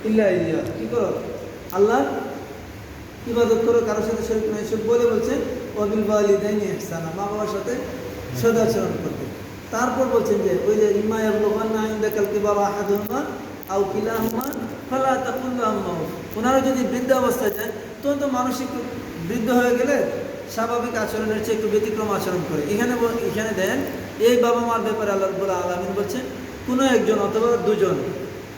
ইল্লা ইয়া, কি করো? আল্লাহ ইবাদত করো, কারোর সাথে শরীক নয়। এসব বলে বলছে ওয়াবিল ওয়ালিদাইনি ইহসানা, মা বাবার সাথে সদাচরণ করতে। তারপর বলছেন যে ওই যে ইম্মা ইয়াবলুগান্না ইনদাকাল কিবারা আহাদুহুমা আও কিলাহুমা ফালা তাকুল লাহুমা উফ। ওনারা যদি বৃদ্ধ অবস্থায় যায়, তখন তো মানসিক বৃদ্ধ হয়ে গেলে স্বাভাবিক আচরণের চেয়ে একটু ব্যতিক্রম আচরণ করে। এখানে দেন এই বাবা মার ব্যাপারে আল্লাহ রাব্বুল আলামিন বলছেন কোনো একজন অথবা দুজন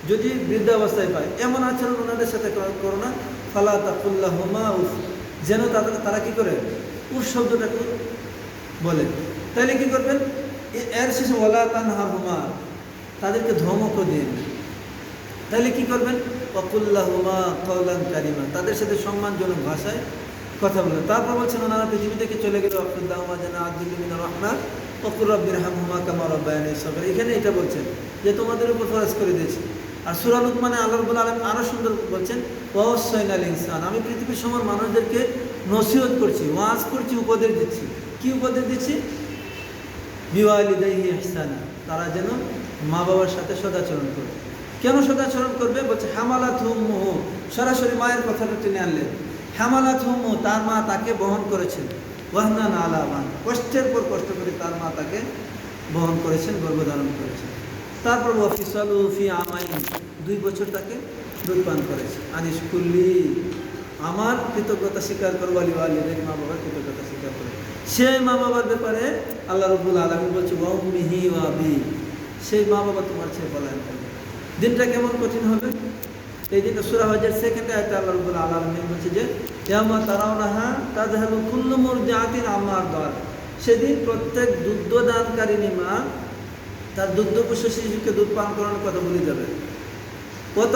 যদি বৃদ্ধ অবস্থায় পায়, এমন আচরণ ওনাদের সাথে করো না। ফালা তাকুল লাহুমা উফ, যেন তারা কি করে উফ শব্দটাকে বলে। তাহলে কি করবেন? এর শেষে ওয়ালা তানহারহুমা, তাদেরকে ধমকও দিন। তাহলে কি করবেন? ওয়াকুল্লাহুমা কাওলান কারিমা, তাদের সাথে সম্মানজনক ভাষায় কথা বলবেন। তারপর বলছেন ওনারা পৃথিবী থেকে চলে গেলে ওয়াকুল্লাহুমা জানা আযিল্লু মিনার রাহমাহ ওয়াকুর রাব্বিরহামহুমা কামা রাব্বায়ানি সগীরা। এখানে এটা বলছেন যে তোমাদের উপর ফরজ করে দিয়েছি। আর সূরা লুকমানে আল্লাহ রাব্বুল আলামিন আরো সুন্দর বলছেন ওয়াসাইনাল ইনসান, আমি পৃথিবীর সমস্ত মানুষদেরকে নসিহত করছি, ওয়াজ করছি, উপদেশ দিচ্ছি। কি উপদেশ দিচ্ছি? বিওয়ালিদাইহি ইহসানা, তারা যেন মা বাবার সাথে সদাচরণ করে। কেন সদাচরণ করবে? বলছে হামালাতহু উম্মুহু, সরাসরি মায়ের কথাটা টেনে আনলেন। হামালাতহু উম্মুহু, তার মা তাকে বহন করেছেন। ওয়াহনান আলা ওয়াহন, কষ্টের পর কষ্ট করে তার মা তাকে বহন করেছেন, গর্ভধারণ করেছেন। তারপর ওয়াফিসালুহু ফি আমাইন, 2 বছর তাকে দুধ পান করেছে। আনিস কুল্লি, আমার কৃতজ্ঞতা স্বীকার করো, ওয়ালি ওয়ালিদাইনি, মা বাবার কৃতজ্ঞতা স্বীকার করো। সেই মা বাবার ব্যাপারে আল্লাহ রাব্বুল আলামিন বলছে ওয়া উম্মিহি ওয়া আবি, সেই মা বাবা তোমার চেয়ে পলায়ন করবে। দিনটা কেমন কঠিন হবে? এই দিনটা সূরা হজের সেকেন্ড আয়াতে আল্লাহ রাব্বুল আলামিন বলছে যে ইয়ামা তারাউনাহা তাযহালু কুল্লু মুরদিআতিন আম্মা আরদাত, সেদিন প্রত্যেক দুগ্ধদানকারিণী মা তার দুগ্ধপোষ্য শিশুকে দুধ পান করানোর কথা ভুলে যাবে।